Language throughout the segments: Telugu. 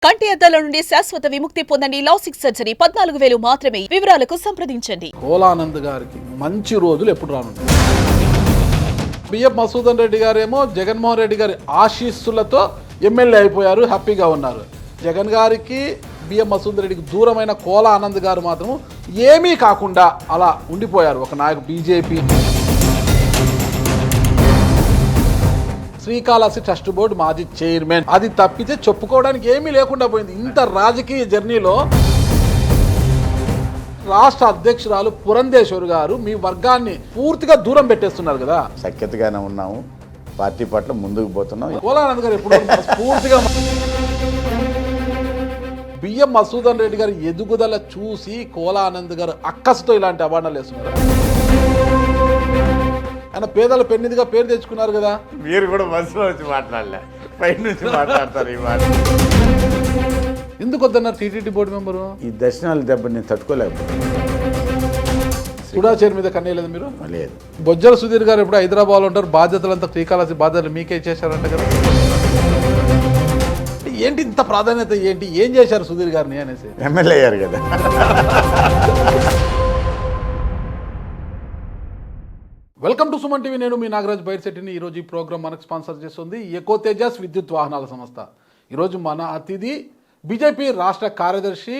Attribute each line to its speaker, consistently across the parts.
Speaker 1: కంటి అద్దాల నుండి శాశ్వత విముక్తి పొందండి. లాసిక్ సర్జరీ 14,000 మాత్రమే. వివరాలకు సంప్రదించండి.
Speaker 2: కోలానంద్ గారికి మంచి రోజులు ఎప్పుడు రానుంటాయి? బిఎం మసూదన్ రెడ్డి గారేమో జగన్మోహన్ రెడ్డి గారి ఆశీస్సులతో ఎమ్మెల్యే అయిపోయారు, హ్యాపీగా ఉన్నారు. జగన్ గారికి బిఎం మసూదన్ రెడ్డికి దూరమైన కోలా ఆనంద్ గారు మాత్రం ఏమీ కాకుండా అలా ఉండిపోయారు. ఒక నాయకు బీజేపీ శ్రీకాళహస్తి ట్రస్ట్ బోర్డు మాజీ చైర్మన్, అది తప్పితే చెప్పుకోవడానికి ఏమీ లేకుండా పోయింది. ఇంత రాజకీయ జర్నీలో రాష్ట్ర అధ్యక్షురాలు పురంధేశ్వరి గారు మీ వర్గాన్ని పూర్తిగా దూరం పెట్టేస్తున్నారు కదా.
Speaker 3: సఖ్యతగానే ఉన్నాము, పార్టీ పట్ల ముందుకు పోతున్నాం.
Speaker 2: కోలానంద్ గారు ఎప్పుడు పూర్తిగా బిఎం మసూదన్ రెడ్డి గారు ఎదుగుదల చూసి కోలానంద్ గారు అక్కసుతో ఇలాంటి అవార్డులు వేస్తున్నారు. ఆయన పేదల పెన్నిదిగా పేరు తెచ్చుకున్నారు కదా.
Speaker 3: మీరు కూడా బస్సులో వచ్చి మాట్లాడలే, పై నుంచి మాట్లాడతారు ఈ మాట.
Speaker 2: ఎందుకు వద్దన్నారు టీటీడీ బోర్డు మెంబరు?
Speaker 3: ఈ దర్శనాలు దెబ్బ నేను తట్టుకోలేకపోతున్నాను.
Speaker 2: సుడాచేరి మీద కన్నయ్యలేదు మీరు?
Speaker 3: లేదు.
Speaker 2: బొజ్జల సుధీర్ గారు ఎప్పుడు హైదరాబాద్లో ఉంటారు, బాధ్యతలంతా శ్రీకాళహస్తి బాధ్యతలు మీకే చేశారంట కదా. ఏంటి ఇంత ప్రాధాన్యత, ఏంటి ఏం చేశారు సుధీర్ గారిని అనేసి?
Speaker 3: ఎమ్మెల్యే అయ్యారు కదా.
Speaker 2: Welcome to Suman TV. నేను మీ నాగరాజ్ బైర్శెట్టిని. ఈరోజు ఈ ప్రోగ్రామ్ మనకు స్పాన్సర్ చేస్తుంది ఎకో తేజస్ విద్యుత్ వాహనాల సంస్థ. ఈరోజు మన అతిథి బీజేపీ రాష్ట్ర కార్యదర్శి,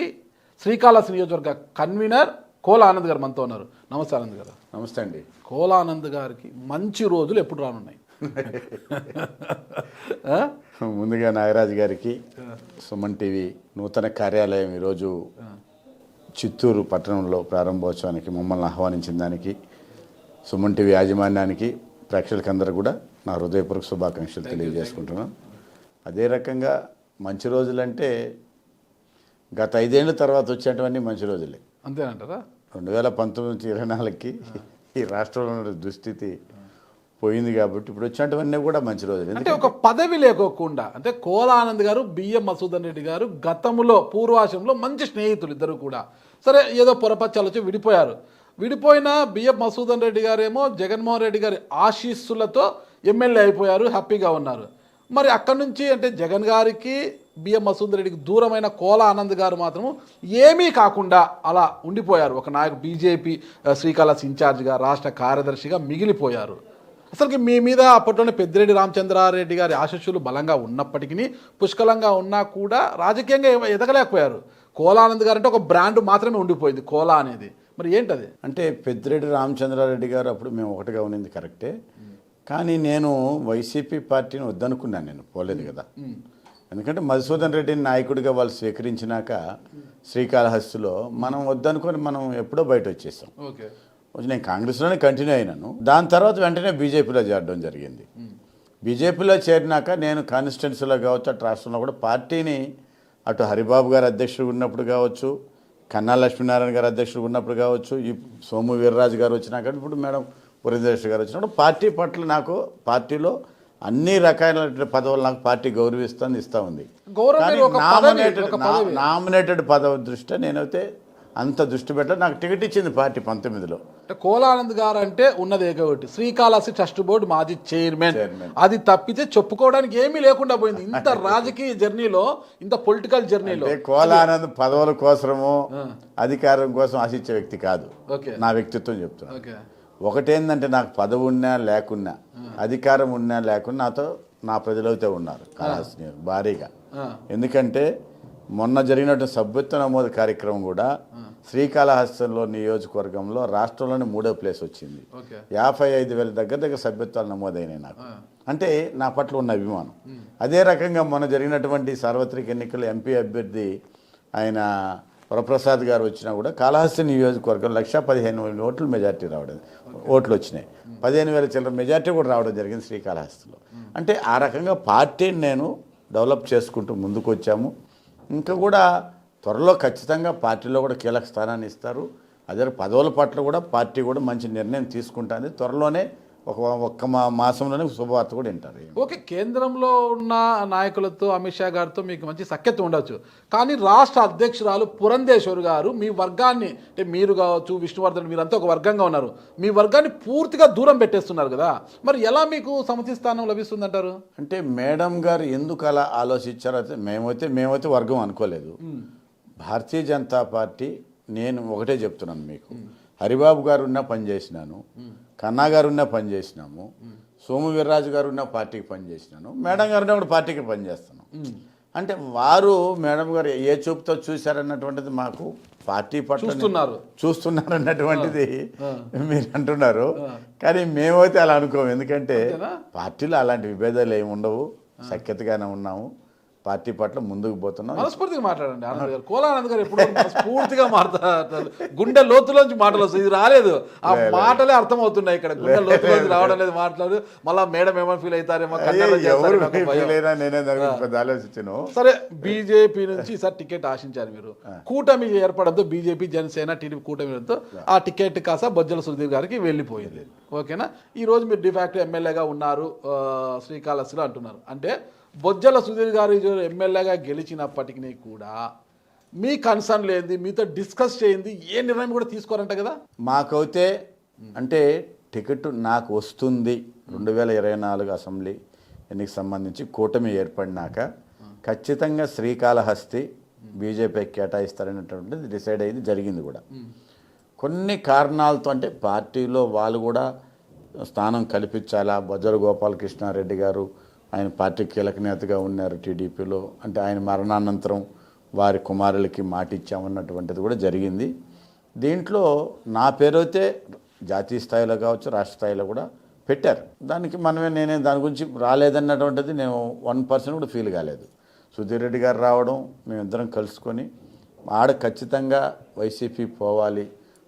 Speaker 2: శ్రీకాళహస్తి నియోజకవర్గ కన్వీనర్ కోలా ఆనంద్ గారు మనతో ఉన్నారు. నమస్తే ఆనంద్ గారు.
Speaker 3: నమస్తే అండి.
Speaker 2: కోలా ఆనంద్ గారికి మంచి రోజులు ఎప్పుడు రానున్నాయి?
Speaker 3: ముందుగా నాగరాజు గారికి సుమన్ టీవీ నూతన కార్యాలయం ఈరోజు చిత్తూరు పట్టణంలో ప్రారంభోత్సవానికి మమ్మల్ని ఆహ్వానించిన దానికి సుమన్ టీవీ యాజమాన్యానికి, ప్రేక్షకులందరూ కూడా నా హృదయపూర్వక శుభాకాంక్షలు తెలియజేసుకుంటున్నాను. అదే రకంగా మంచి రోజులంటే గత 5 ఏళ్ళ తర్వాత వచ్చేటవన్నీ మంచి రోజులే.
Speaker 2: అంతేనంటారా?
Speaker 3: 2019 నుంచి 24కి ఈ రాష్ట్రంలో ఉన్న దుస్థితి పోయింది కాబట్టి ఇప్పుడు వచ్చేటవన్నీ కూడా మంచి రోజులు.
Speaker 2: అంటే ఒక పదవి లేకోకుండా, అంటే కోలా ఆనంద్ గారు బిఎం మసూదన్ రెడ్డి గారు గతంలో పూర్వాశంలో మంచి స్నేహితులు ఇద్దరు కూడా. సరే, ఏదో పొరపచ్చాలు వచ్చి విడిపోయారు. విడిపోయిన బిఎం మసూదన్ రెడ్డి గారేమో జగన్మోహన్ రెడ్డి గారి ఆశీస్సులతో ఎమ్మెల్యే అయిపోయారు, హ్యాపీగా ఉన్నారు. మరి అక్కడి నుంచి అంటే జగన్ గారికి బిఎం మసూదన్ రెడ్డికి దూరమైన కోలా ఆనంద్ గారు మాత్రం ఏమీ కాకుండా అలా ఉండిపోయారు. ఒక నాయకు బీజేపీ శ్రీకాళహస్తి ఇన్ఛార్జిగా, రాష్ట్ర కార్యదర్శిగా మిగిలిపోయారు. అసలుకి మీ మీద అప్పట్లోనే పెద్దిరెడ్డి రామచంద్రారెడ్డి గారి ఆశీస్సులు బలంగా ఉన్నప్పటికీ, పుష్కలంగా ఉన్నా కూడా రాజకీయంగా ఎదగలేకపోయారు. కోలా ఆనంద్ గారు అంటే ఒక బ్రాండ్ మాత్రమే ఉండిపోయింది కోలా అనేది. మరి ఏంటది?
Speaker 3: అంటే పెద్దిరెడ్డి రామచంద్రారెడ్డి గారు అప్పుడు మేము ఒకటిగా ఉన్నది కరెక్టే, కానీ నేను వైసీపీ పార్టీని వద్దనుకున్నాను. నేను పోలేదు కదా. ఎందుకంటే మధుసూదన్ రెడ్డిని నాయకుడిగా వాళ్ళు స్వీకరించినాక శ్రీకాళహస్తిలో మనం వద్దనుకొని మనం ఎప్పుడో బయట వచ్చేసాం. నేను కాంగ్రెస్లోనే కంటిన్యూ అయినాను. దాని తర్వాత వెంటనే బీజేపీలో చేరడం జరిగింది. బీజేపీలో చేరినాక నేను కాన్స్టిట్యున్సీలో కావచ్చు, అటు రాష్ట్రంలో కూడా పార్టీని అటు హరిబాబు గారు అధ్యక్షుడు ఉన్నప్పుడు కావచ్చు, కన్నా లక్ష్మీనారాయణ గారు అధ్యక్షుడు ఉన్నప్పుడు కావచ్చు, ఈ సోము వీర్రాజు గారు వచ్చినాక, ఇప్పుడు మేడం పురంధేశ్వరి గారు వచ్చినప్పుడు పార్టీ పట్ల నాకు పార్టీలో అన్ని రకాల పదవులు నాకు పార్టీ గౌరవిస్తుంది, ఇస్తూ ఉంది. నామినేటెడ్ పదవి దృష్ట్యా నేనైతే అంత దృష్టి పెట్ట నాకు టికెట్ ఇచ్చింది పార్టీ 19లో.
Speaker 2: కోలా ఆనంద్ గారు అంటే ఉన్నది ఒకటి, శ్రీకాళహస్తి ట్రస్ట్ బోర్డు మాజీ చైర్మన్, అది తప్పితే చెప్పుకోవడానికి ఏమీ లేకుండా పోయింది. ఇంత రాజకీయ జర్నీలో, ఇంత పొలిటికల్ జర్నీలో
Speaker 3: కోలా ఆనంద్ పదవుల కోసమో అధికారం కోసం ఆశించే వ్యక్తి కాదు. నా వ్యక్తిత్వం చెప్తున్నా. ఒకటేందంటే నాకు పదవి ఉన్నా లేకున్నా, అధికారం ఉన్నా లేకున్నా నాతో నా ప్రజలైతే ఉన్నారు కాళహస్తి భారీగా. ఎందుకంటే మొన్న జరిగినటువంటి సభ్యత్వ నమోదు కార్యక్రమం కూడా శ్రీకాళహస్తిలో నియోజకవర్గంలో రాష్ట్రంలోనే 3వ ప్లేస్ వచ్చింది. 55,000 దగ్గర సభ్యత్వాలు నమోదైనాయి నాకు. అంటే నా పట్ల ఉన్న అభిమానం. అదే రకంగా మొన్న జరిగినటువంటి సార్వత్రిక ఎన్నికల్లో ఎంపీ అభ్యర్థి ఆయన వరప్రసాద్ గారు వచ్చినా కూడా కాళహస్తి నియోజకవర్గం 1,15,000 ఓట్లు మెజార్టీ రావడం, ఓట్లు వచ్చినాయి. 15,000 చిల్లర మెజార్టీ కూడా రావడం జరిగింది శ్రీకాళహస్తిలో. అంటే ఆ రకంగా పార్టీని నేను డెవలప్ చేసుకుంటూ ముందుకు వచ్చాము. ఇంకా కూడా త్వరలో ఖచ్చితంగా పార్టీలో కూడా కీలక స్థానాన్ని ఇస్తారు. అదే పదవుల పట్ల కూడా పార్టీ కూడా మంచి నిర్ణయం తీసుకుంటుంది. త్వరలోనే ఒక్క మాసంలోనే శుభవార్త కూడా వింటారు.
Speaker 2: ఓకే, కేంద్రంలో ఉన్న నాయకులతో అమిత్ షా గారితో మీకు మంచి సఖ్యత ఉండొచ్చు, కానీ రాష్ట్ర అధ్యక్షురాలు పురంధేశ్వరి గారు మీ వర్గాన్ని, అంటే మీరు కావచ్చు, విష్ణువర్ధన్, మీరంతా ఒక వర్గంగా ఉన్నారు, మీ వర్గాన్ని పూర్తిగా దూరం పెట్టేస్తున్నారు కదా, మరి ఎలా మీకు సముచిత స్థానం లభిస్తుందంటారు?
Speaker 3: అంటే మేడం గారు ఎందుకు అలా ఆలోచించారో అయితే మేమైతే వర్గం అనుకోలేదు. భారతీయ జనతా పార్టీ, నేను ఒకటే చెప్తున్నాను మీకు, హరిబాబు గారు ఉన్న పని చేసినాను, కన్నా గారు ఉన్న పని చేసినాము, సోము వీర్రాజు గారు ఉన్న పార్టీకి పని చేసినాను, మేడం గారు ఉన్న కూడా పార్టీకి పని చేస్తున్నాం. అంటే వారు మేడం గారు ఏ చూపుతో చూశారన్నటువంటిది మాకు పార్టీ పట్ల చూస్తున్నారు అన్నటువంటిది మీరు అంటున్నారు, కానీ మేమైతే అలా అనుకోము. ఎందుకంటే పార్టీలో అలాంటి విభేదాలు ఏమి ఉండవు, సఖ్యతగానే ఉన్నాము, పార్టీ పట్ల ముందుకు పోతున్నాం.
Speaker 2: మనస్ఫూర్తిగా మాట్లాడండి ఆనంద్ గారు. కోలానంద్ గారు ఎప్పుడు మనస్ఫూర్తిగా మాట్లాడతారు, గుండె లోతులోంచి మాటలు వస్తాయి, ఇది రాలేదు, ఆ మాటలే అర్థమవుతున్నాయి ఇక్కడ, గుండె లోతులోంచి రావడం లేదు మాట్లాడు. మళ్ళా మేడం ఏమైనా ఫీల్ అవుతారేమో,
Speaker 3: ఆలోచించాను.
Speaker 2: సరే, బీజేపీ నుంచి ఈసారి టికెట్ ఆశించారు మీరు, కూటమి ఏర్పడంతో బీజేపీ, జనసేన, టీడీపీ కూటమితో ఆ టికెట్ కాస్త బొజ్జల సుధీర్ గారికి వెళ్ళిపోయింది. ఓకేనా, ఈ రోజు మీరు డిఫాక్ట్ ఎమ్మెల్యేగా ఉన్నారు శ్రీకాళహస్తిలో అంటున్నారు. అంటే బొజ్జల సుధీర్ గారు ఎమ్మెల్యేగా గెలిచినప్పటికీ కూడా మీ కన్సర్న్ లేనిది, మీతో డిస్కస్ చేయింది, ఏ నిర్ణయం కూడా తీసుకోరంట కదా?
Speaker 3: మాకైతే అంటే టికెట్ నాకు వస్తుంది 2024 అసెంబ్లీ ఎన్నికకి సంబంధించి కూటమి ఏర్పడినాక ఖచ్చితంగా శ్రీకాళహస్తి బీజేపీకి కేటాయిస్తారనేటువంటిది డిసైడ్ అయ్యింది, జరిగింది కూడా. కొన్ని కారణాలతో, అంటే పార్టీలో వాళ్ళు కూడా స్థానం కల్పించాలా, బొజ్జల గోపాలకృష్ణారెడ్డి గారు ఆయన పార్టీ కీలక నేతగా ఉన్నారు టీడీపీలో, అంటే ఆయన మరణానంతరం వారి కుమారులకి మాట ఇచ్చామన్నటువంటిది కూడా జరిగింది. దీంట్లో నా పేరు అయితే జాతీయ స్థాయిలో కావచ్చు, రాష్ట్ర స్థాయిలో కూడా పెట్టారు. దానికి నేనే దాని గురించి రాలేదన్నటువంటిది నేను 1% కూడా ఫీల్ కాలేదు. సుధీర్ రెడ్డి గారు రావడం, మేమిద్దరం కలుసుకొని ఖచ్చితంగా వైసీపీ పోవాలి,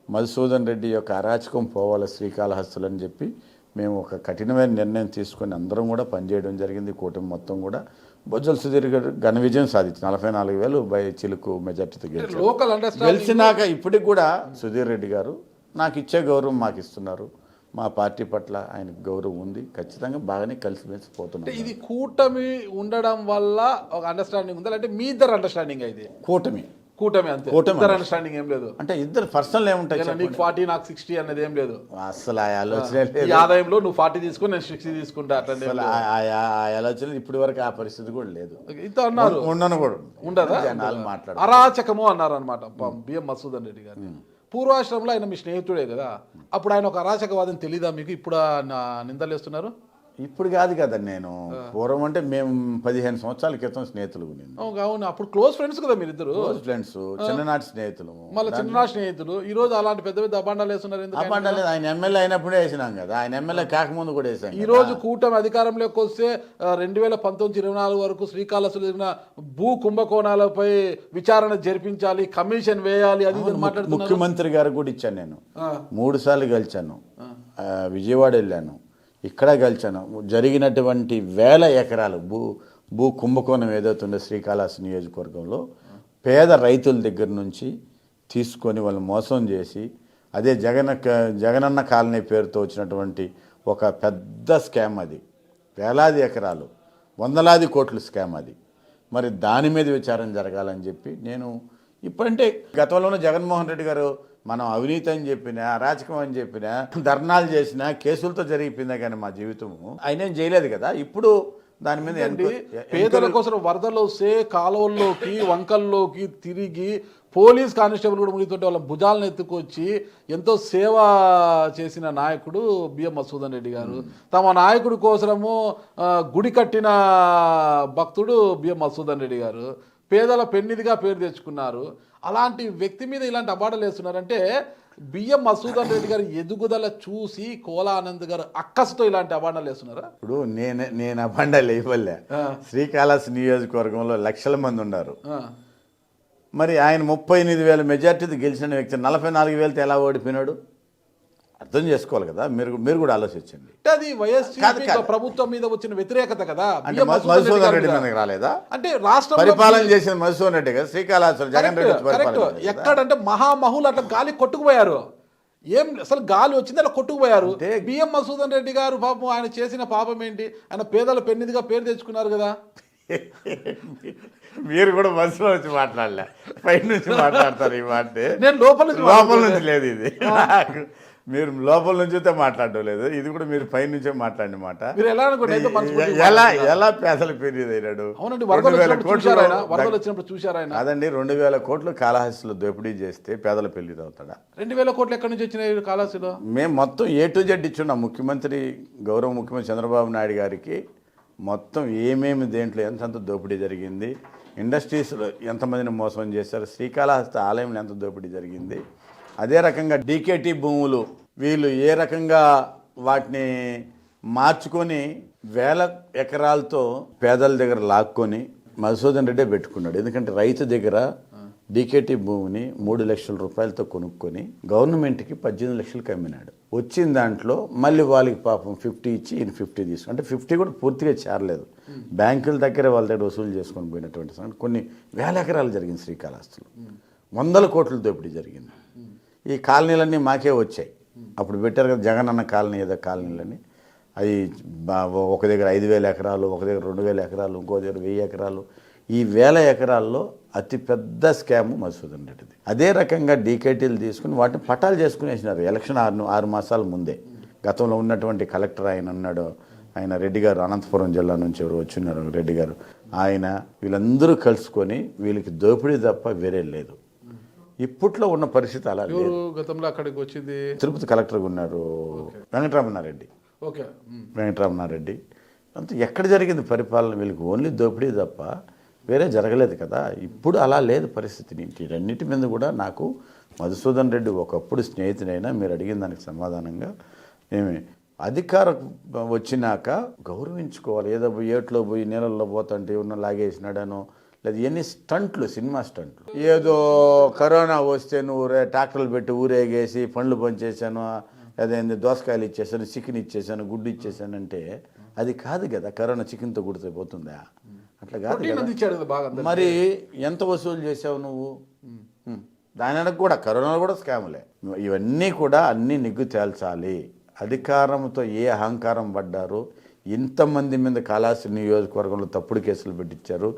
Speaker 3: మధుసూదన్ రెడ్డి యొక్క అరాచకం పోవాలి శ్రీకాళహస్తులు అని చెప్పి మేము ఒక కఠినమైన నిర్ణయం తీసుకొని అందరం కూడా పనిచేయడం జరిగింది. కూటమి మొత్తం కూడా బొజ్జల సుధీర్ గారు ఘన విజయం సాధించి 44,000 బై చిలుకు మెజార్టీతో గెలిచినాక ఇప్పటికి కూడా సుధీర్ రెడ్డి గారు నాకు ఇచ్చే గౌరవం మాకు ఇస్తున్నారు. మా పార్టీ పట్ల ఆయనకు గౌరవం ఉంది, ఖచ్చితంగా బాగానే కలిసిమెలిసి పోతున్నారు.
Speaker 2: ఇది కూటమి ఉండడం వల్ల ఒక అండర్స్టాండింగ్ ఉందా, అంటే మీ ఇద్దరు అండర్స్టాండింగ్ అయితే? కూటమి అంతే, ఇద్దరు అండర్స్టాండింగ్ ఏం లేదు.
Speaker 3: అంటే ఇద్దరు పర్సనల్ ఏముంటాయి,
Speaker 2: నీకు 40 నాకు 60 అనేది ఏం లేదు
Speaker 3: అసలు. ఆ ఆలోచన
Speaker 2: ఆదాయంలో నువ్వు 40 తీసుకుని నేను 60 తీసుకుంటా,
Speaker 3: ఆలోచన ఇప్పటి వరకు ఆ పరిస్థితి కూడా లేదు.
Speaker 2: ఇంత అన్నారు,
Speaker 3: ఉండను కూడా
Speaker 2: ఉండదా, అరాచకము అన్నారు అనమాట బిఎం మధుసూదన్ రెడ్డి గారు. పూర్వాశ్రమంలో ఆయన మీ స్నేహితుడే కదా, అప్పుడు ఆయన ఒక అరాచకవాదం తెలీదా మీకు? ఇప్పుడు నిందలేస్తున్నారు.
Speaker 3: ఇప్పుడు కాదు కదా, నేను పూర్వం అంటే మేము 15 సంవత్సరాల క్రితం స్నేహితులు.
Speaker 2: అవును, అప్పుడు క్లోజ్ ఫ్రెండ్స్ కదా మీరిద్దరు.
Speaker 3: క్లోజ్ ఫ్రెండ్స్, చిన్ననాటి స్నేహితులు.
Speaker 2: మళ్ళీ చిన్ననాటి స్నేహితులు ఈ రోజు అలాంటి పెద్ద పెద్ద అబాండాలు వేస్తున్నారు.
Speaker 3: అబాండాలు ఆయన ఎమ్మెల్యే అయినప్పుడే వేసినాం కదా, ఆయన ఎమ్మెల్యే కాకముందు కూడా వేసాం.
Speaker 2: ఈ రోజు కూటమి అధికారంలోకి వస్తే 2019-24 వరకు శ్రీకాళహస్తిలో జరిగిన భూ కుంభకోణాలపై విచారణ జరిపించాలి, కమిషన్ వేయాలి, అది మాట్లాడుతున్నారు.
Speaker 3: ముఖ్యమంత్రి గారు కూడా ఇచ్చాను, నేను 3 సార్లు గెలిచాను, విజయవాడ వెళ్ళాను, ఇక్కడ గెలిచాను. జరిగినటువంటి 1000 ఎకరాలు భూ కుంభకోణం ఏదవుతుందో శ్రీకాళహస్తి నియోజకవర్గంలో పేద రైతుల దగ్గర నుంచి తీసుకొని వాళ్ళు మోసం చేసి, అదే జగనన్న కాలనీ పేరుతో వచ్చినటువంటి ఒక పెద్ద స్కామ్ అది. వేలాది ఎకరాలు, వందలాది కోట్ల స్కామ్ అది. మరి దాని మీద విచారణ జరగాలని చెప్పి నేను ఇప్పుడంటే, గతంలోనే జగన్మోహన్ రెడ్డి గారు మనం అవినీతి అని చెప్పినా, అరాచకం అని చెప్పినా, ధర్నాలు చేసినా, కేసులతో జరిగిపోయిందా కానీ మా జీవితము ఆయన ఏం చేయలేదు కదా. ఇప్పుడు దాని మీద
Speaker 2: పేదల కోసం వరదలు వస్తే కాలువల్లోకి, వంకల్లోకి తిరిగి పోలీస్ కానిస్టేబుల్ కూడా మునిగితుంటే వాళ్ళ భుజాలను ఎత్తుకొచ్చి ఎంతో సేవ చేసిన నాయకుడు బిఎం మధుసూదన్ రెడ్డి గారు. తమ నాయకుడి కోసము గుడి కట్టిన భక్తుడు బిఎం మధుసూదన్ రెడ్డి గారు. పేదల పెన్నిదిగా పేరు తెచ్చుకున్నారు. అలాంటి వ్యక్తి మీద ఇలాంటి అబాండాలు వేస్తున్నారంటే బిఎం మధుసూదన్ రెడ్డి గారు ఎదుగుదల చూసి కోలానంద్ గారు అక్కసుతో ఇలాంటి అబాండాలు వేస్తున్నారా?
Speaker 3: ఇప్పుడు నేను అబాండాలు వేయవల్లే. శ్రీకాళహస్తి నియోజకవర్గంలో లక్షల మంది ఉన్నారు. మరి ఆయన 38,000 మెజార్టీతో గెలిచిన వ్యక్తి 44,000తో ఎలా ఓడిపోయినాడు? అర్థం చేసుకోవాలి కదా, మీరు కూడా ఆలోచించండి.
Speaker 2: అది వైఎస్ఆర్ ప్రభుత్వం మీద వచ్చిన వ్యతిరేకత కదా.
Speaker 3: అంటే మధుసూదన్ రెడ్డి మనకి రాలేదా?
Speaker 2: అంటే రాష్ట్రం
Speaker 3: పరిపాలన చేసిన మధుసూదన్ రెడ్డి కదా శ్రీకాళహస్తి జగన్ రెడ్డి.
Speaker 2: ఎక్కడంటే మహామహులు అట్లా గాలి కొట్టుకుపోయారు. ఏం అసలు గాలి వచ్చింది అలా కొట్టుకుపోయారు. బిఎం మసూదన్ రెడ్డి గారు పాపం ఆయన చేసిన పాపం ఏంటి? ఆయన పేదల పెన్నిదిగా పేరు తెచ్చుకున్నారు కదా.
Speaker 3: మీరు కూడా మనసులో వచ్చి మాట్లాడలే, పై నుంచి మాట్లాడతారు ఈ మాట.
Speaker 2: నేను లోపల
Speaker 3: నుంచి లేదు ఇది, మీరు లోపల నుంచి అయితే మాట్లాడడం లేదు, ఇది కూడా మీరు పై నుంచే మాట్లాడిన మాట.
Speaker 2: మీరు ఎలా
Speaker 3: ఎలా పేదల పేరు అయినాడు?
Speaker 2: అవునండి, వరదలు వచ్చినప్పుడు చూశారు ఆయన.
Speaker 3: అదండి, 2000 కోట్లు కాళహస్తిలో దోపిడీ చేస్తే పేదల పెళ్లి అవుతాడా?
Speaker 2: 2000 కోట్లు ఎక్కడి నుంచి వచ్చినాయి కాళహస్తిలో?
Speaker 3: మేము మొత్తం A to Z ఇచ్చున్నాం. ముఖ్యమంత్రి, గౌరవ ముఖ్యమంత్రి చంద్రబాబు నాయుడు గారికి మొత్తం ఏమేమి దేంట్లో ఎంతంత దోపిడీ జరిగింది, ఇండస్ట్రీస్లో ఎంతమందిని మోసం చేశారు, శ్రీకాళహస్తి ఆలయంలో ఎంత దోపిడీ జరిగింది, అదే రకంగా DKT భూములు వీళ్ళు ఏ రకంగా వాటిని మార్చుకొని వేల ఎకరాలతో పేదల దగ్గర లాక్కొని మధుసూదన్ రెడ్డే పెట్టుకున్నాడు. ఎందుకంటే రైతు దగ్గర DKT భూమిని 3 లక్షల రూపాయలతో కొనుక్కొని గవర్నమెంట్కి 18 లక్షలకు అమ్మినాడు. వచ్చిన దాంట్లో మళ్ళీ వాళ్ళకి పాపం 50 ఇచ్చి ఈయన 50 తీసుకు, అంటే 50 కూడా పూర్తిగా చేరలేదు, బ్యాంకుల దగ్గర వాళ్ళ దగ్గర వసూలు చేసుకొని పోయినటువంటి సంగతి. కొన్ని వేల ఎకరాలు జరిగింది శ్రీకాళహస్తిలో, 100 కోట్ల దోపిడీ జరిగింది. ఈ కాలనీలన్నీ మాకే వచ్చాయి. అప్పుడు పెట్టారు కదా జగన్ అన్న కాలనీ, ఏదో కాలనీలని, అది ఒక దగ్గర 5000 ఎకరాలు, ఒక దగ్గర 2000 ఎకరాలు, ఇంకో దగ్గర 1000 ఎకరాలు. ఈ 1000 ఎకరాల్లో అతిపెద్ద స్కామ్ మధుసూదన్ రెడ్డిది. అదే రకంగా DKTలు తీసుకుని వాటిని పట్టాలు చేసుకునేసినారు. ఎలక్షన్ 6 మాసాల ముందే. గతంలో ఉన్నటువంటి కలెక్టర్ ఆయన అన్నాడు, ఆయన రెడ్డి గారు, అనంతపురం జిల్లా నుంచి ఎవరు వచ్చిన్నారు రెడ్డి గారు, ఆయన వీళ్ళందరూ కలుసుకొని వీళ్ళకి దోపిడీ తప్ప వేరే లేదు. ఇప్పట్లో ఉన్న పరిస్థితి అలా లేదు.
Speaker 2: గతంలో అక్కడికి వచ్చింది
Speaker 3: తిరుపతి కలెక్టర్గా ఉన్నారు వెంకటరమణారెడ్డి. వెంకటరమణారెడ్డి అంత ఎక్కడ జరిగింది పరిపాలన? వీళ్ళకి ఓన్లీ దోపిడీ తప్ప వేరే జరగలేదు కదా. ఇప్పుడు అలా లేదు పరిస్థితి. వీటన్నిటి మీద కూడా నాకు మధుసూదన్ రెడ్డి ఒకప్పుడు స్నేహితుడైనా మీరు అడిగిన దానికి సమాధానంగా ఏమి అధికారం వచ్చినాక గౌరవించుకోవాలి. ఏదో ఏట్లో పోయి నీళ్ళల్లో పోతుంటే ఉన్న లాగేసినాడనో, లేదా ఎన్ని స్టంట్లు, సినిమా స్టంట్లు, ఏదో కరోనా వస్తే నువ్వు ట్రాక్టర్లు పెట్టి ఊరేగేసి పండ్లు పంచేసాను, అదేంది దోసకాయలు ఇచ్చేసాను, చికెన్ ఇచ్చేసాను, గుడ్డు ఇచ్చేసాను అంటే అది కాదు కదా. కరోనా చికెన్తో గుడితే పోతుందా? అట్లా కాదు కదా. మరి ఎంత వసూలు చేసావు నువ్వు? దాని కూడా కరోనా కూడా స్కాములే. ఇవన్నీ కూడా అన్నీ నిగ్గు తేల్చాలి. అధికారంతో ఏ అహంకారం పడ్డారో, ఇంతమంది మీద కాళహస్తి నియోజకవర్గంలో తప్పుడు కేసులు పెట్టించారు,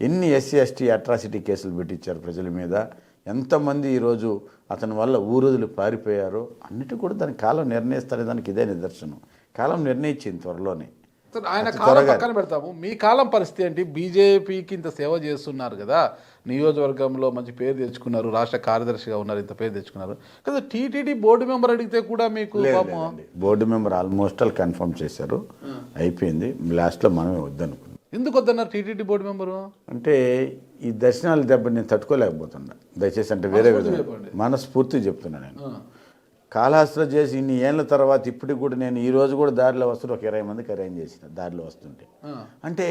Speaker 3: ఎన్ని SC ST అట్రాసిటీ కేసులు పెట్టించారు ప్రజల మీద, ఎంతమంది ఈరోజు అతని వల్ల ఊరుదులు పారిపోయారో, అన్నిటి కూడా దాని కాలం నిర్ణయిస్తారే. దానికి ఇదే నిదర్శనం. కాలం నిర్ణయించింది త్వరలోనే.
Speaker 2: ఆయన కాలం పక్కన పెడతాము, మీ కాలం పరిస్థితి ఏంటి? బీజేపీకి ఇంత సేవ చేస్తున్నారు కదా, నియోజకవర్గంలో మంచి పేరు తెచ్చుకున్నారు, రాష్ట్ర కార్యదర్శిగా ఉన్నారు, ఇంత పేరు తెచ్చుకున్నారు కదా. TTD బోర్డు మెంబర్ అడిగితే కూడా మీకు
Speaker 3: board member almost all confirm చేశారు, అయిపోయింది. లాస్ట్లో మనమే వద్దనుకున్నాం.
Speaker 2: ఎందుకు వద్దన్నారు TTD బోర్డు మెంబరు?
Speaker 3: అంటే ఈ దర్శనాల దెబ్బ నేను తట్టుకోలేకపోతున్నా. దయచేసి అంటే వేరే విధంగా మనస్ఫూర్తిగా చెప్తున్నా. నేను కాళహస్తిలో చేసి ఇన్ని ఏళ్ళ తర్వాత ఇప్పటికి కూడా నేను ఈ రోజు కూడా దారిలో వస్తుంటే ఒక 20 మందికి అరేంజ్ చేసిన దారిలో వస్తుంటే. అంటే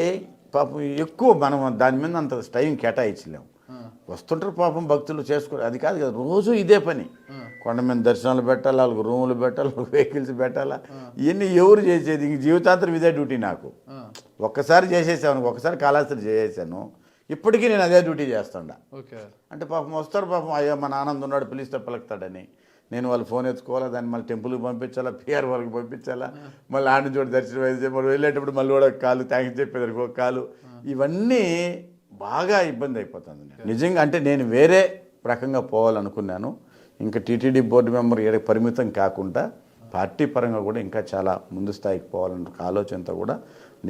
Speaker 3: పాపం ఎక్కువ మనం దాని మీద అంత టైం కేటాయించలేము. వస్తుంటారు పాపం భక్తులు చేసుకోరు, అది కాదు కదా. రోజు ఇదే పని, కొండ మీద దర్శనాలు పెట్టాలా, వాళ్ళకి రూములు పెట్టాలా, వాళ్ళకి వెహికల్స్ పెట్టాలా, ఇవన్నీ ఎవరు చేసేది? ఇంక జీవితాంతరం ఇదే డ్యూటీ నాకు. ఒక్కసారి చేసేసాను, ఒక్కసారి కాళహస్తి చేసేసాను, ఇప్పటికీ నేను అదే డ్యూటీ చేస్తుండా. అంటే పాపం వస్తారు, పాపం అయ్యో మన ఆనందం ఉన్నాడు పిలిస్తే పలుకుతాడని నేను వాళ్ళు ఫోన్ ఎత్తుకోవాలా, దాన్ని మళ్ళీ టెంపుల్కి పంపించాలా, PR వాళ్ళకి పంపించాలా, మళ్ళీ ఆడిని చోటు దర్శనం అయితే మళ్ళీ వెళ్ళేటప్పుడు మళ్ళీ కూడా కాలు థ్యాంక్స్ చెప్పేదానికి ఒక కాలు, ఇవన్నీ బాగా ఇబ్బంది అయిపోతుంది. నిజంగా అంటే నేను వేరే రకంగా పోవాలనుకున్నాను. ఇంకా TTD బోర్డు మెంబర్ ఏడ పరిమితం కాకుండా పార్టీ పరంగా కూడా ఇంకా చాలా ముందు స్థాయికి పోవాలన్న ఆలోచనతో కూడా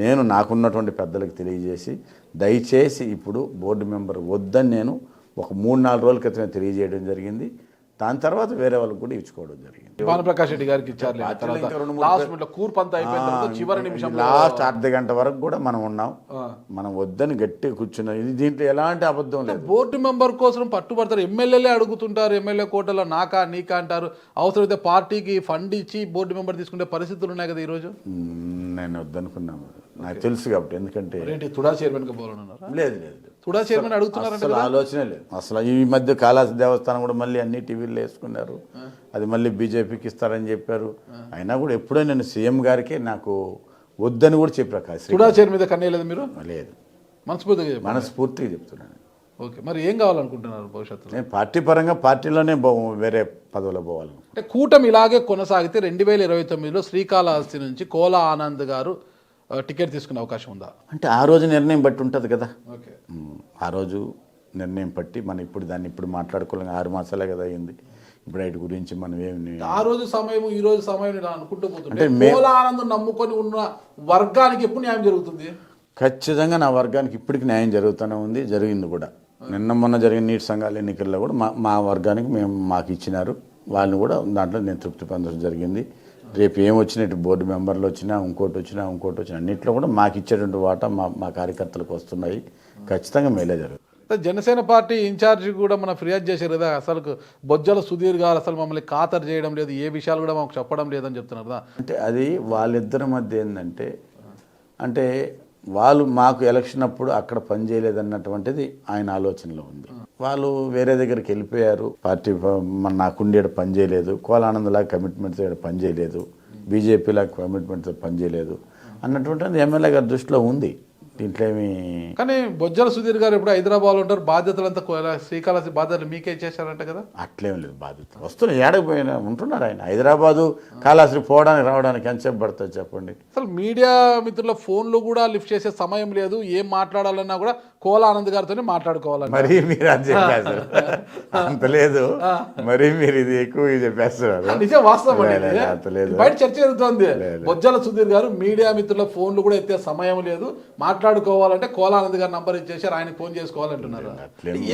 Speaker 3: నేను నాకున్నటువంటి పెద్దలకు తెలియజేసి, దయచేసి ఇప్పుడు బోర్డు మెంబర్ వద్దని నేను ఒక 3-4 రోజుల క్రితమే తెలియజేయడం జరిగింది. దాని తర్వాత వేరే వాళ్ళకి కూడా ఇచ్చుకోవడం జరిగింది.
Speaker 2: భానుప్రకాష్ రెడ్డి గారికి ఇచ్చారు.
Speaker 3: లాస్ట్ అర్ధ గంట వరకు కూడా మనం ఉన్నాం. మనం వద్దని గట్టిగా కూర్చున్నాం. ఇది దీంట్లో ఎలాంటి అబద్ధం లేదు.
Speaker 2: బోర్డు మెంబర్ కోసం పట్టుబడతారు, ఎమ్మెల్యేలే అడుగుతుంటారు, ఎమ్మెల్యే కోటలో నాకా నీకా అంటారు. అవసరమైతే పార్టీకి ఫండ్ ఇచ్చి బోర్డు మెంబర్ తీసుకునే పరిస్థితులు ఉన్నాయి కదా ఈరోజు.
Speaker 3: నేను వద్దనుకున్నాను, నాకు తెలుసు కాబట్టి. ఎందుకంటే
Speaker 2: తుడా చైర్మన్ గా పోవాలన్నారు.
Speaker 3: లేదు
Speaker 2: తుడా చైర్మన్ అడుగుతున్నారు,
Speaker 3: ఆలోచన లేదు అసలు. ఈ మధ్య కాళహస్తి దేవస్థానం కూడా మళ్ళీ అన్ని టీవీల్లో వేసుకున్నారు, అది మళ్ళీ బీజేపీకి ఇస్తారని చెప్పారు. అయినా కూడా ఎప్పుడో నేను సీఎం గారికి నాకు వద్దని కూడా చెప్పారు.
Speaker 2: తుడా చైర్మన్ మీద కన్నేయలేదు మీరు?
Speaker 3: లేదు,
Speaker 2: మనస్ఫూర్తిగా
Speaker 3: మనస్ఫూర్తిగా చెప్తున్నాను.
Speaker 2: ఓకే, మరి ఏం కావాలనుకుంటున్నారు భవిష్యత్తులో?
Speaker 3: నేను పార్టీ పరంగా పార్టీలోనే వేరే పదవిలో పోవాలి.
Speaker 2: అంటే కూటమి ఇలాగే కొనసాగితే 2029లో శ్రీకాళహస్తి నుంచి కోలా ఆనంద్ గారు టికెట్ తీసుకునే అవకాశం ఉందా?
Speaker 3: అంటే ఆ రోజు నిర్ణయం బట్టి ఉంటుంది కదా.
Speaker 2: ఓకే,
Speaker 3: ఆ రోజు నిర్ణయం బట్టి మనం ఇప్పుడు దాన్ని ఇప్పుడు మాట్లాడుకోలేం. 6 మాసాలే కదా అయింది. ఇప్పుడు వాటి గురించి మనం ఏమి
Speaker 2: ఆ రోజు సమయం ఈ రోజు సమయం ఇలా అనుకుంటూ పోతుంటే కోలా ఆనంద్ నమ్ముకొని ఉన్న వర్గానికి ఎప్పుడు న్యాయం జరుగుతుంది?
Speaker 3: ఖచ్చితంగా నా వర్గానికి ఇప్పటికి న్యాయం జరుగుతూనే ఉంది, జరిగింది కూడా. నిన్న మొన్న జరిగిన నీటి సంఘాల ఎన్నికల్లో కూడా మా వర్గానికి మాకు ఇచ్చినారు. వాళ్ళని కూడా దాంట్లో నేను తృప్తి పొందడం జరిగింది. రేపు ఏం వచ్చినట్టు బోర్డు మెంబర్లు వచ్చినా ఇంకోటి వచ్చినా అన్నింటిలో కూడా మాకు ఇచ్చేటువంటి వాటా మా కార్యకర్తలకు వస్తున్నాయి. ఖచ్చితంగా మేలే జరుగుతుంది.
Speaker 2: జనసేన పార్టీ ఇన్ఛార్జి కూడా మనం ఫిర్యాదు చేశారు కదా, అసలు బొజ్జల సుధీర్ గారు అసలు మమ్మల్ని ఖాతరు చేయడం లేదు, ఏ విషయాలు కూడా మాకు చెప్పడం లేదని చెప్తున్నారు కదా.
Speaker 3: అంటే అది వాళ్ళిద్దరి మధ్య ఏంటంటే, అంటే వాళ్ళు మాకు ఎలక్షన్ అప్పుడు అక్కడ పనిచేయలేదన్నటువంటిది ఆయన ఆలోచనలో ఉంది. వాళ్ళు వేరే దగ్గరికి వెళ్ళిపోయారు. పార్టీ నాకుండేడు పనిచేయలేదు, కోలానందలాగా కమిట్మెంట్తో పనిచేయలేదు, బీజేపీలాగా కమిట్మెంట్తో పనిచేయలేదు అన్నటువంటిది ఎమ్మెల్యే గారి దృష్టిలో ఉంది. దీంట్లో ఏమి
Speaker 2: కానీ బొజ్జల సుధీర్ గారు ఇప్పుడు హైదరాబాద్లో ఉంటారు, బాధ్యతలంతా శ్రీకాళహస్తి బాధ్యతలు మీకే ఇచ్చేసారంట కదా.
Speaker 3: అట్లేం లేదు, బాధ్యత వస్తున్నాయి. ఏడకపోయినా ఉంటున్నారు ఆయన. హైదరాబాదు కాళహస్తి పోవడానికి రావడానికి ఎంతసేపు పడుతుంది చెప్పండి.
Speaker 2: అసలు మీడియా మిత్రుల ఫోన్లు కూడా లిఫ్ట్ చేసే సమయం లేదు, ఏం మాట్లాడాలన్నా కూడా కోలా ఆనంద్ గారితోనే మాట్లాడుకోవాలి.
Speaker 3: మరి మీరు అది చెప్పేస్తారు అంత లేదు, మరి మీరు ఇది ఎక్కువ చెప్పేస్తున్నారు.
Speaker 2: నిజం, వాస్తవం
Speaker 3: అంత లేదు.
Speaker 2: బయట చర్చ జరుగుతుంది. బొజ్జల సుధీర్ గారు మీడియా మిత్రుల ఫోన్లు కూడా ఎత్తే సమయం లేదు, మాట్లాడుకోవాలంటే కోలానంద్ గారు నంబర్ ఇచ్చేసారు, ఆయనకి ఫోన్ చేసుకోవాలంటున్నారు.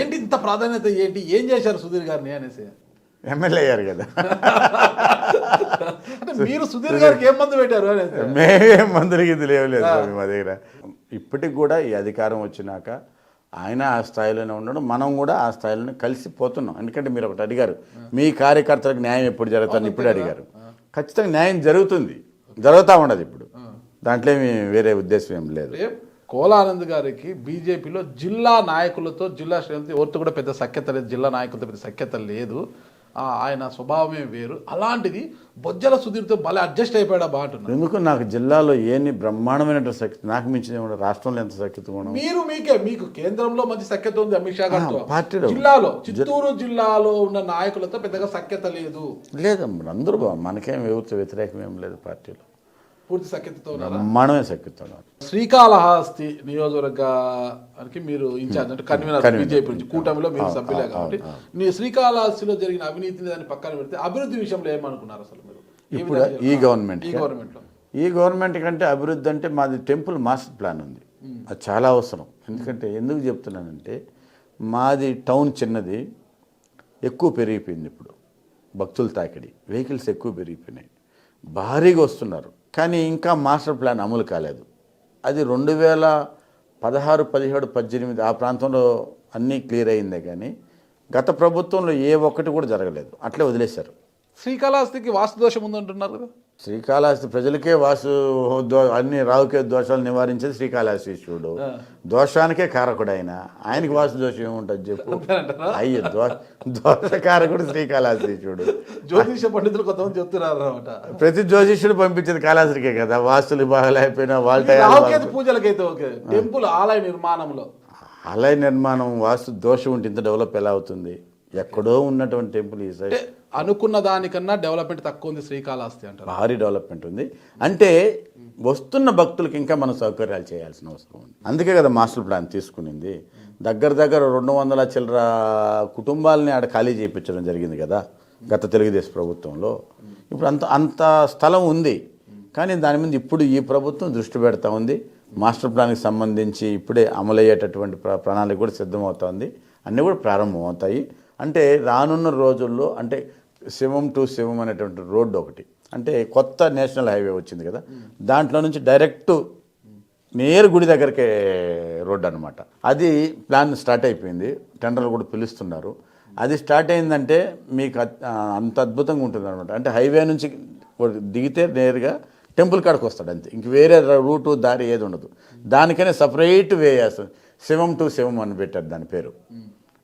Speaker 2: ఏంటి ఇంత ప్రాధాన్యత, ఏంటి ఏం చేశారు సుధీర్ గారిని అనేసి?
Speaker 3: ఎమ్మెల్యే అయ్యారు కదా.
Speaker 2: మీరు సుధీర్ గారికి ఏం మందు పెట్టారు అనేది?
Speaker 3: మేమేం మందులకి ఇది లేవలేదు మా దగ్గర. ఇప్పటికి కూడా ఈ అధికారం వచ్చినాక ఆయన ఆ స్థాయిలోనే ఉండడం, మనం కూడా ఆ స్థాయిలోనే కలిసిపోతున్నాం. ఎందుకంటే మీరు ఒకటి అడిగారు, మీ కార్యకర్తలకు న్యాయం ఎప్పుడు జరుగుతుందని ఇప్పుడు అడిగారు. ఖచ్చితంగా న్యాయం జరుగుతుంది, జరుగుతూ ఉండదు. ఇప్పుడు దాంట్లో ఏమి వేరే ఉద్దేశం ఏం లేదు.
Speaker 2: కోలా ఆనంద్ గారికి బీజేపీలో జిల్లా నాయకులతో, జిల్లా శ్రేణులతో ఎవరితో కూడా పెద్ద సఖ్యత లేదు, జిల్లా నాయకులతో పెద్ద సఖ్యత లేదు, ఆయన స్వభావమే వేరు. అలాంటిది బొజ్జల సుధీర్తో భలే అడ్జస్ట్ అయిపోయాడా బాగుంటున్నారు.
Speaker 3: ఎందుకు నాకు జిల్లాలో ఏమి బ్రహ్మాండమైన సఖ్యత, నాకు మించిన రాష్ట్రంలో ఎంత సఖ్యత కూడా.
Speaker 2: మీకు కేంద్రంలో మంచి సఖ్యత ఉంది అమిత్ షా గారితో,
Speaker 3: పార్టీలో
Speaker 2: జిల్లాలో చిత్తూరు జిల్లాలో ఉన్న నాయకులతో పెద్దగా సఖ్యత లేదు.
Speaker 3: లేదమ్మా, అందరూ మనకేం ఎవరితో వ్యతిరేకం ఏం లేదు. పార్టీలో
Speaker 2: పూర్తి సఖ్యతతో
Speaker 3: బ్రహ్మాండమే సఖ్యత.
Speaker 2: శ్రీకాళహస్తి నియోజకవర్గానికి మీరు ఇన్ఛార్జ్ అంటే కన్వీనర్, బీజేపీ నుంచి కూటమిలో మీరు సభ్యులే కాబట్టి శ్రీకాళహస్తిలో జరిగిన అవినీతిని దాన్ని పక్కన పెడితే అభివృద్ధి విషయంలో ఏమనుకున్నారు అసలు మీరు?
Speaker 3: ఇప్పుడు ఈ గవర్నమెంట్ కంటే అభివృద్ధి అంటే మాది టెంపుల్ మాస్టర్ ప్లాన్ ఉంది, అది చాలా అవసరం. ఎందుకంటే ఎందుకు చెప్తున్నానంటే, మాది టౌన్ చిన్నది, ఎక్కువ పెరిగిపోయింది. ఇప్పుడు భక్తుల తాకిడి, వెహికల్స్ ఎక్కువ పెరిగిపోయినాయి, భారీగా వస్తున్నారు. కానీ ఇంకా మాస్టర్ ప్లాన్ అమలు కాలేదు. అది 2016, 17, 18 ఆ ప్రాంతంలో అన్నీ క్లియర్ అయిందే కానీ గత ప్రభుత్వంలో ఏ ఒక్కటి కూడా జరగలేదు, అట్లే వదిలేశారు.
Speaker 2: శ్రీకాళహస్తికి వాస్తు దోషం ఉందంటున్నారు కదా.
Speaker 3: శ్రీకాళహస్తి ప్రజలకే అన్ని రావుకే దోషాలు నివారించేది శ్రీకాళహస్తీశ్వరుడు. దోషానికే కారకుడు ఆయనకి వాస్తు దోషం ఏముంటుంది చెప్పు? అయ్యో, దోషకారకుడు శ్రీకాళహస్తీశ్వరుడు.
Speaker 2: జ్యోతిష పండితులు కొంతమంది చెప్తున్నారు అనమాట.
Speaker 3: ప్రతి జ్యోతిష్యుడు పంపించేది కాళహస్తికే కదా. వాస్తులు బాగాలేకపోయినా
Speaker 2: పూజలకైతే ఓకే, టెంపుల్ ఆలయ నిర్మాణంలో,
Speaker 3: ఆలయ నిర్మాణం వాస్తు దోషం ఉంటే ఇంత డెవలప్ ఎలా అవుతుంది? ఎక్కడో ఉన్నటువంటి టెంపుల్ ఈ సైడ్
Speaker 2: అనుకున్న దానికన్నా డెవలప్మెంట్ తక్కువ ఉంది శ్రీకాళహస్తి అంటారు.
Speaker 3: భారీ డెవలప్మెంట్ ఉంది. అంటే వస్తున్న భక్తులకి ఇంకా మనం సౌకర్యాలు చేయాల్సిన అవసరం ఉంది. అందుకే కదా మాస్టర్ ప్లాన్ తీసుకునింది. దగ్గర 200 చిల్లర కుటుంబాలని ఆడ ఖాళీ చేయించడం జరిగింది కదా గత తెలుగుదేశం ప్రభుత్వంలో. ఇప్పుడు అంత స్థలం ఉంది, కానీ దాని మీద ఇప్పుడు ఈ ప్రభుత్వం దృష్టి పెడతా ఉంది. మాస్టర్ ప్లాన్కి సంబంధించి ఇప్పుడే అమలయ్యేటటువంటి ప్రణాళిక కూడా సిద్ధమవుతోంది, అన్నీ కూడా ప్రారంభమవుతాయి. అంటే రానున్న రోజుల్లో, అంటే శివం టు శివం అనేటువంటి రోడ్డు ఒకటి, అంటే కొత్త నేషనల్ హైవే వచ్చింది కదా, దాంట్లో నుంచి డైరెక్ట్ నేరు గుడి దగ్గరికే రోడ్డు అనమాట. అది ప్లాన్ స్టార్ట్ అయిపోయింది, టెండర్లు కూడా పిలుస్తున్నారు. అది స్టార్ట్ అయిందంటే మీకు అంత అద్భుతంగా ఉంటుంది అనమాట. అంటే హైవే నుంచి దిగితే నేరుగా టెంపుల్ కాడికి వస్తాడు అంతే, ఇంక వేరే రూటు దారి ఏది ఉండదు. దానికనే సపరేట్ వే చేస్తుంది, శివం టు శివం అని పెట్టారు దాని పేరు.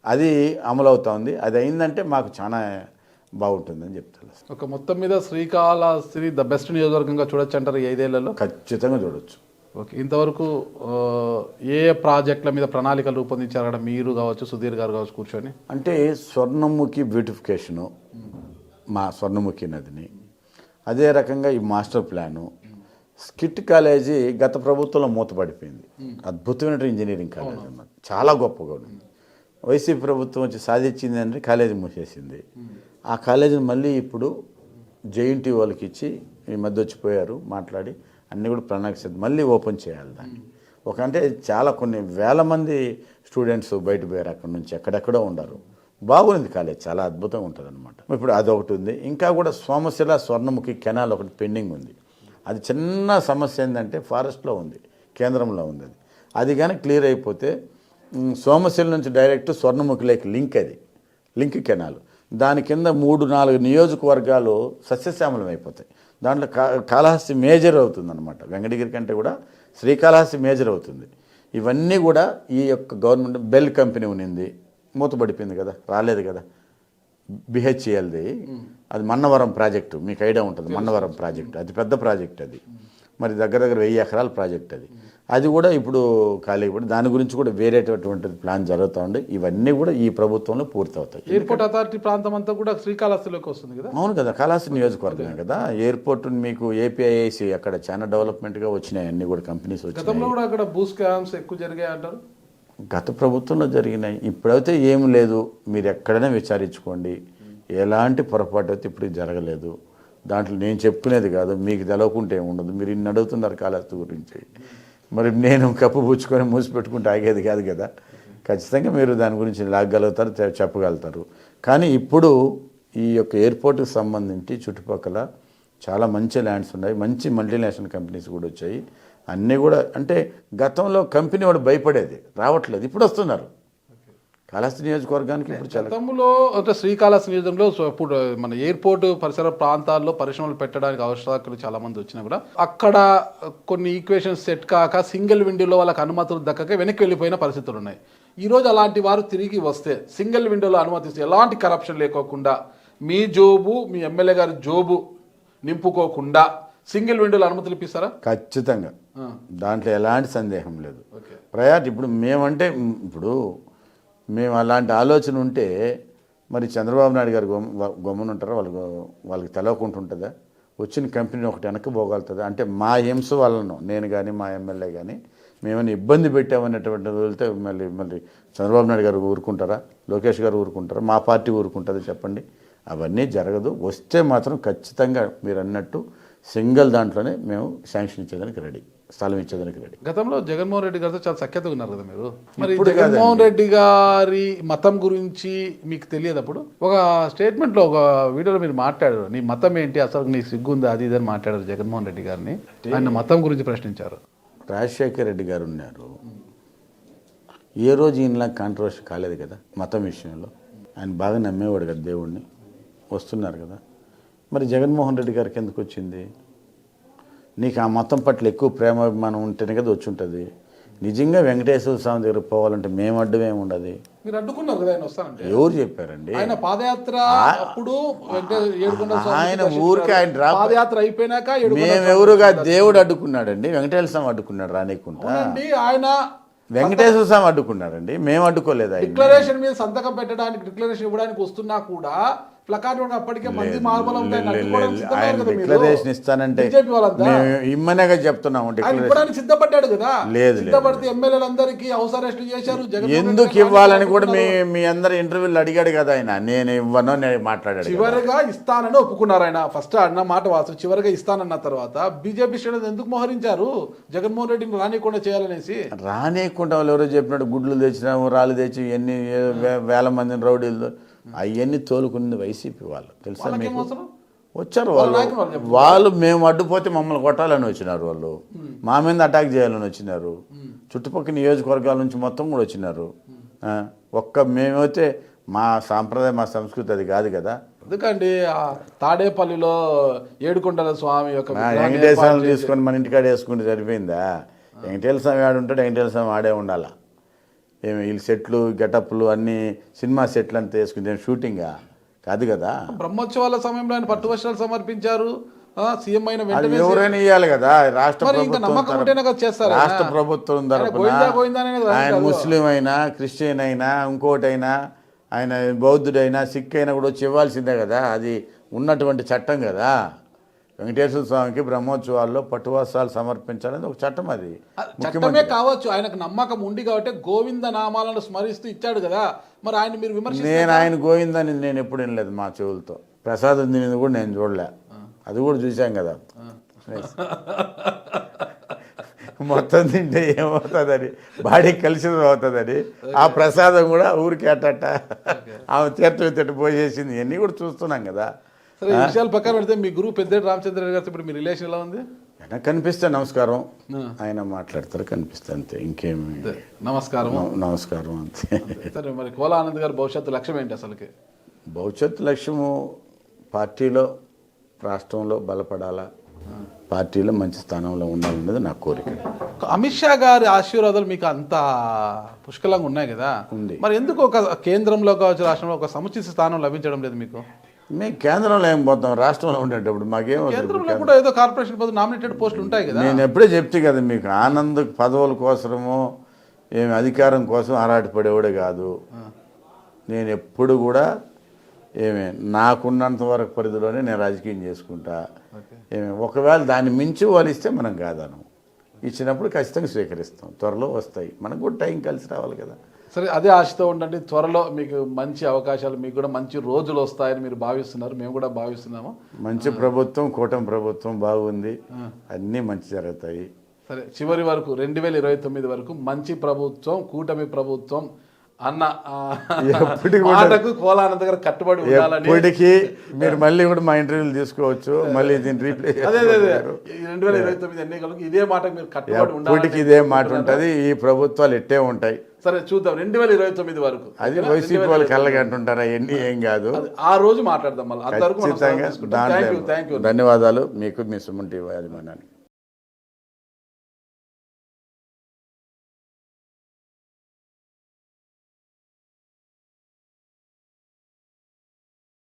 Speaker 3: అది అమలవుతా ఉంది. అది అయిందంటే మాకు చాలా బాగుంటుందని చెప్తాను.
Speaker 2: ఒక మొత్తం మీద శ్రీకాళహస్తి ద బెస్ట్ నియోజకవర్గంగా చూడొచ్చు అంటారు 5 ఏళ్లలో?
Speaker 3: ఖచ్చితంగా చూడొచ్చు.
Speaker 2: ఓకే, ఇంతవరకు ఏ ప్రాజెక్టుల మీద ప్రణాళికలు రూపొందించారు అక్కడ మీరు కావచ్చు, సుధీర్ గారు కావచ్చు కూర్చొని?
Speaker 3: అంటే స్వర్ణముఖి బ్యూటిఫికేషను, మా స్వర్ణముఖి నదిని, అదే రకంగా ఈ మాస్టర్ ప్లాను, స్కిట్ కాలేజీ గత ప్రభుత్వంలో మూతపడిపోయింది. అద్భుతమైన ఇంజనీరింగ్ కాలేజ్ అన్నమాట, చాలా గొప్పగా ఉంది. వైసీపీ ప్రభుత్వం వచ్చి సాధించింది అంటే కాలేజీ మూసేసింది. ఆ కాలేజీని మళ్ళీ ఇప్పుడు జేఎన్టీ వాళ్ళకి ఇచ్చి ఈ మధ్య వచ్చిపోయారు మాట్లాడి అన్నీ కూడా ప్రణాళిక సిద్ధం మళ్ళీ ఓపెన్ చేయాలి దాన్ని. అంటే చాలా కొన్ని వేల మంది స్టూడెంట్స్ బయట పోయారు అక్కడ నుంచి, ఎక్కడెక్కడో ఉండరు. బాగుంది కాలేజ్, చాలా అద్భుతంగా ఉంటుంది అనమాట. ఇప్పుడు అదొకటి ఉంది. ఇంకా కూడా సోమశిల స్వర్ణముఖి కెనాల్ ఒకటి పెండింగ్ ఉంది. అది చిన్న సమస్య ఏంటంటే ఫారెస్ట్లో ఉంది, కేంద్రంలో ఉంది. అది కానీ క్లియర్ అయిపోతే సోమశిల నుంచి డైరెక్ట్ స్వర్ణముఖిలోకి లింక్ కెనాల్, దాని కింద 3-4 నియోజకవర్గాలు సస్యశ్యామలం అయిపోతాయి. దాంట్లో కాళహస్తి మేజర్ అవుతుంది అనమాట. వెంకటగిరి కంటే కూడా శ్రీకాళహస్తి మేజర్ అవుతుంది. ఇవన్నీ కూడా ఈ యొక్క గవర్నమెంట్ బెల్ కంపెనీ ఉన్నింది, మూతపడిపోయింది కదా, రాలేదు కదా. బిహెచ్ఎల్ది అది మన్నవరం ప్రాజెక్టు, మీకు ఐడియా ఉంటుంది. మన్నవరం ప్రాజెక్టు అది పెద్ద ప్రాజెక్ట్, అది మరి దగ్గర 1000 ఎకరాల ప్రాజెక్ట్. అది కూడా ఇప్పుడు ఖాళీ పడి దాని గురించి కూడా వేరేటటువంటిది ప్లాన్ జరుగుతూ ఉంది. ఇవన్నీ కూడా ఈ ప్రభుత్వంలో పూర్తవుతాయి.
Speaker 2: ఎయిర్పోర్ట్ అథారిటీ ప్రాంతం అంతా కూడా శ్రీకాళహస్తిలోకి వస్తుంది కదా.
Speaker 3: అవును కదా, కాళహస్తి నియోజకవర్గమే కదా. ఎయిర్పోర్ట్ మీకు ఏపీఐఐసి అక్కడ చాలా డెవలప్మెంట్గా వచ్చినాయి, అన్ని కూడా కంపెనీస్ వచ్చినాయి.
Speaker 2: గతంలో కూడా అక్కడ భూ స్కామ్స్ ఎక్కువ జరిగాయి అంటారు.
Speaker 3: గత ప్రభుత్వంలో జరిగినాయి, ఇప్పుడైతే ఏం లేదు. మీరు ఎక్కడైనా విచారించుకోండి, ఎలాంటి పొరపాటు అయితే ఇప్పుడు జరగలేదు. దాంట్లో నేను చెప్పుకునేది కాదు, మీకు తెలవకుంటే ఏముండదు. మీరు ఇన్ని అడుగుతున్నారు కాళహస్తి గురించి, మరి నేను కప్పు పుచ్చుకొని మూసిపెట్టుకుంటే ఆగేది కాదు కదా. ఖచ్చితంగా మీరు దాని గురించి లాగగలుగుతారు, చెప్పగలుగుతారు. కానీ ఇప్పుడు ఈ యొక్క ఎయిర్పోర్ట్కి సంబంధించి చుట్టుపక్కల చాలా మంచి ల్యాండ్స్ ఉన్నాయి, మంచి మల్టీనేషనల్ కంపెనీస్ కూడా వచ్చాయి. అన్నీ కూడా అంటే గతంలో కంపెనీ వాడు భయపడేది, రావట్లేదు, ఇప్పుడు వస్తున్నారు కాళహస్తి నియోజకవర్గానికి. ఇప్పుడు చాలా
Speaker 2: గతంలో అంటే శ్రీకాళహస్తి నియోజకంలో ఇప్పుడు మన ఎయిర్పోర్ట్ పరిసర ప్రాంతాల్లో పరిశ్రమలు పెట్టడానికి అవసరాలు చాలా మంది వచ్చినా కూడా అక్కడ కొన్ని ఈక్వేషన్స్ సెట్ కాక సింగిల్ విండోలో వాళ్ళకి అనుమతులు దక్కక వెనక్కి వెళ్ళిపోయిన పరిస్థితులు ఉన్నాయి. ఈరోజు అలాంటి వారు తిరిగి వస్తే సింగిల్ విండోలో అనుమతిస్తే ఎలాంటి కరప్షన్ లేకోకుండా మీ జోబు, మీ ఎమ్మెల్యే గారి జోబు నింపుకోకుండా సింగిల్ విండోలో అనుమతులు ఇప్పిస్తారా?
Speaker 3: ఖచ్చితంగా, దాంట్లో ఎలాంటి సందేహం లేదు. ప్రయారిటీ ఇప్పుడు మేము అలాంటి ఆలోచన ఉంటే మరి చంద్రబాబు నాయుడు గారు గమ్మునుంటారా? వాళ్ళకి తెలవకుంటుంటుందా? వచ్చిన కంపెనీ ఒకటి వెనక్కి పోగలుగుతుందా? అంటే మా హింస వలన నేను కానీ మా ఎమ్మెల్యే కానీ మేమైనా ఇబ్బంది పెట్టామనేటువంటి వెళ్తే మళ్ళీ చంద్రబాబు నాయుడు గారు ఊరుకుంటారా? లోకేష్ గారు ఊరుకుంటారా? మా పార్టీ ఊరుకుంటుందా? చెప్పండి. అవన్నీ జరగదు. వస్తే మాత్రం ఖచ్చితంగా మీరు అన్నట్టు సింగిల్ దాంట్లోనే మేము శాంక్షన్ ఇచ్చేదానికి రెడీ, స్థలం ఇచ్చేదానికి రెడీ.
Speaker 2: గతంలో జగన్మోహన్ రెడ్డి గారితో చాలా సఖ్యతగా ఉన్నారు కదా మీరు. మరి జగన్మోహన్ రెడ్డి గారి మతం గురించి మీకు తెలియదు. అప్పుడు ఒక స్టేట్మెంట్లో ఒక వీడియోలో మీరు మాట్లాడారు, నీ మతం ఏంటి, అసలు నీ సిగ్గుందా, అది ఇదని మాట్లాడారు జగన్మోహన్ రెడ్డి గారిని. ఆయన మతం గురించి ప్రశ్నించారు.
Speaker 3: రాజశేఖర్ రెడ్డి గారు ఉన్నారు, ఏ రోజు ఈయనలా కాంట్రవర్సీ కాలేదు కదా మతం విషయంలో. ఆయన బాగా నమ్మేవాడు కదా దేవుడిని, వస్తున్నారు కదా. మరి జగన్మోహన్ రెడ్డి గారికి ఎందుకు వచ్చింది? నీకు ఆ మతం పట్ల ఎక్కువ ప్రేమాభిమానం ఉంటేనే కదా వచ్చి ఉంటుంది. నిజంగా వెంకటేశ్వర స్వామి దగ్గర పోవాలంటే మేము అడ్డమేమి ఉండదు.
Speaker 2: మీరు అడ్డుకున్నారు కదా ఆయన వస్తానంటే.
Speaker 3: ఎవరు చెప్పారండి?
Speaker 2: ఆయన పాదయాత్ర అప్పుడు
Speaker 3: ఆయన ఊరికి ఆయన
Speaker 2: పాదయాత్ర అయిపోయినాక
Speaker 3: మేమెవరుగా దేవుడు అడ్డుకున్నాడండి, వెంకటేశ్వర స్వామి అడ్డుకున్నాడు రానికుంటా.
Speaker 2: ఆయన
Speaker 3: వెంకటేశ్వర స్వామి అడ్డుకున్నాడారండి, మేము అడ్డుకోలేదు.
Speaker 2: డిక్లరేషన్ మీద సంతకం పెట్టడానికి, డిక్లరేషన్ ఇవ్వడానికి వస్తున్నా కూడా
Speaker 3: డిక్లరేషన్ ఇస్తానంటే ఇమ్మనేగా చెప్తున్నాము.
Speaker 2: సిద్ధపడ్డాడు కదా.
Speaker 3: లేదు,
Speaker 2: ఎమ్మెల్యేలందరికీ హౌస్ అరెస్ట్ చేశారు.
Speaker 3: ఎందుకు ఇవ్వాలని కూడా మీ అందరు ఇంటర్వ్యూలు అడిగాడు కదా ఆయన. నేను ఇవ్వను నేను మాట్లాడాడు.
Speaker 2: చివరిగా ఇస్తానని ఒప్పుకున్నారు ఆయన. ఫస్ట్ అన్న మాట వాసు, చివరిగా ఇస్తానన్న తర్వాత బీజేపీ శ్రేణులు ఎందుకు మోహరించారు జగన్మోహన్ రెడ్డిని రానియకుండా చేయాలనేసి?
Speaker 3: రానియకుండా వాళ్ళు ఎవరో చెప్పినట్టు గుడ్లు తెచ్చినాము, రాళ్ళు తెచ్చి ఎన్ని వేల మందిని రౌడీలు అవన్నీ తోలుకున్నది వైసీపీ వాళ్ళు. తెలుసా మీకు? వచ్చారు వాళ్ళు మేము అడ్డుపోతే మమ్మల్ని కొట్టాలని వచ్చినారు. వాళ్ళు మా మీద అటాక్ చేయాలని వచ్చినారు. చుట్టుపక్కల నియోజకవర్గాల నుంచి మొత్తం కూడా వచ్చినారు. మేమైతే మా సాంప్రదాయం, మా సంస్కృతి అది కాదు కదా.
Speaker 2: ఎందుకండి తాడేపల్లిలో ఏడుకొండల స్వామి యొక్క
Speaker 3: వెంకటేశ్వరం తీసుకొని మన ఇంటికాడ వేసుకుంటే సరిపోయిందా? వెంకటేశ్వర స్వామి ఆడుంటాడు, వెంకటేశ్వర స్వామి ఆడే ఉండాలా. వీళ్ళు సెట్లు, గెటప్లు అన్నీ సినిమా సెట్లు అంతా వేసుకుంటే షూటింగా కాదు కదా.
Speaker 2: బ్రహ్మోత్సవాల సమయంలో ఆయన పట్టు వస్త్రాలు సమర్పించారు. సీఎం అయిన
Speaker 3: అది
Speaker 2: వెంటనే
Speaker 3: ఎవరైనా ఇవ్వాలి కదా రాష్ట్ర
Speaker 2: మరి ఇంకా నమ్మకం
Speaker 3: ప్రభుత్వం
Speaker 2: ఉంటేనే కదా చేస్తారు ఆయన.
Speaker 3: రాష్ట్ర ప్రభుత్వం
Speaker 2: ఆయన గోవిందా గోవిందా
Speaker 3: తరపున
Speaker 2: అనేది కాదు.
Speaker 3: ఆయన ముస్లిం అయినా క్రిస్టియన్ అయినా ఇంకోటైనా ఆయన బౌద్ధుడైనా సిక్ అయినా కూడా వచ్చి ఇవ్వాల్సిందే కదా అది ఉన్నటువంటి చట్టం కదా వెంకటేశ్వర స్వామికి బ్రహ్మోత్సవాల్లో పట్టువస్త్రాలు సమర్పించాలని ఒక చట్టం అది
Speaker 2: చట్టమే కావచ్చు, ఆయనకు నమ్మకం ఉండి కాబట్టి గోవింద నామాలను స్మరిస్తూ ఇచ్చాడు కదా, మరి ఆయన మీరు విమర్శిస్తారు.
Speaker 3: నేను ఆయన గోవిందని నేను ఎప్పుడు వినలేదు మా చెవులతో ప్రసాదం తినేది కూడా నేను చూడలే అది కూడా చూశాం కదా మొత్తం తింటే ఏమవుతుందని బాడీ కలిసి అవుతుందని ఆ ప్రసాదం కూడా ఊరికి అట్ట ఆమె తీర్థ పోసేసింది ఇవన్నీ కూడా చూస్తున్నాం కదా.
Speaker 2: సరే ఈ విషయాల ప్రకారం పెడితే మీ గురువు పెద్దిరెడ్డి రామచంద్ర గారితో ఇప్పుడు మీ రిలేషన్ ఎలా ఉంది?
Speaker 3: ఆయన కనిపిస్తే నమస్కారం ఆయన మాట్లాడతారు కనిపిస్తే అంతే ఇంకేమి
Speaker 2: నమస్కారం
Speaker 3: నమస్కారం అంతే.
Speaker 2: సరే మరి కోలా ఆనంద్ గారి భవిష్యత్తు లక్ష్యం ఏంటి అసలుకి?
Speaker 3: భవిష్యత్తు లక్ష్యము పార్టీలో రాష్ట్రంలో బలపడాలా పార్టీలో మంచి స్థానంలో ఉండాలన్నది నా కోరిక.
Speaker 2: అమిత్ షా గారి ఆశీర్వాదాలు మీకు అంత పుష్కలంగా ఉన్నాయి కదా,
Speaker 3: ఉంది.
Speaker 2: మరి ఎందుకు ఒక కేంద్రంలో కావచ్చు రాష్ట్రంలో ఒక సముచిత స్థానం లభించడం లేదు మీకు?
Speaker 3: మేము కేంద్రంలో ఏం పోతాం రాష్ట్రంలో ఉండేటప్పుడు మాకేం
Speaker 2: కేంద్రంలో కూడా ఏదో కార్పొరేషన్ పదవి నామినేటెడ్ పోస్టులు ఉంటాయి కదా.
Speaker 3: నేను ఎప్పుడే చెప్తే కదా మీకు ఆనంద్ పదవుల కోసము ఏమి అధికారం కోసం ఆరాటపడేవాడే కాదు. నేను ఎప్పుడు కూడా ఏమి నాకున్నంత వరకు పరిధిలోనే నేను రాజకీయం చేసుకుంటా. ఏమి ఒకవేళ దాన్ని మించి వాళ్ళు ఇస్తే మనం కాదను ఇచ్చినప్పుడు ఖచ్చితంగా స్వీకరిస్తాం. త్వరలో వస్తాయి మనకు కూడా టైం కలిసి రావాలి కదా.
Speaker 2: సరే అదే ఆశతో ఉండండి, త్వరలో మీకు మంచి అవకాశాలు మీకు కూడా మంచి రోజులు వస్తాయని మీరు భావిస్తున్నారు, మేము కూడా భావిస్తున్నాము.
Speaker 3: మంచి ప్రభుత్వం కూటమి ప్రభుత్వం బాగుంది అన్నీ మంచి జరుగుతాయి.
Speaker 2: సరే చివరి వరకు 2029 వరకు మంచి ప్రభుత్వం కూటమి ప్రభుత్వం అన్న మాటకు కోలానంద్ గారు కట్టుబడి ఉండాలని.
Speaker 3: ఎప్పటికీ మీరు మళ్ళీ కూడా మా ఇంటర్వ్యూలు తీసుకోవచ్చు మళ్ళీ దీన్ని రీప్లే.
Speaker 2: అదే 2029 ఎన్నికలకు ఇదే మాటకు మీరు కట్టుబడి
Speaker 3: ఎప్పటికీ ఇదే మాట ఉంటుంది. ఈ ప్రభుత్వాలు ఎట్టే ఉంటాయి.
Speaker 2: సరే చూద్దాం 2029 వరకు.
Speaker 3: అది వైసీపీ వాళ్ళు కళ్ళగంటుంటారా ఎన్ని ఏం కాదు
Speaker 2: ఆ రోజు మాట్లాడదాం మళ్ళీ.
Speaker 3: ఖచ్చితంగా. ధన్యవాదాలు మీకు మీ సుమన్ టీవీ యాజమాన్యానికి.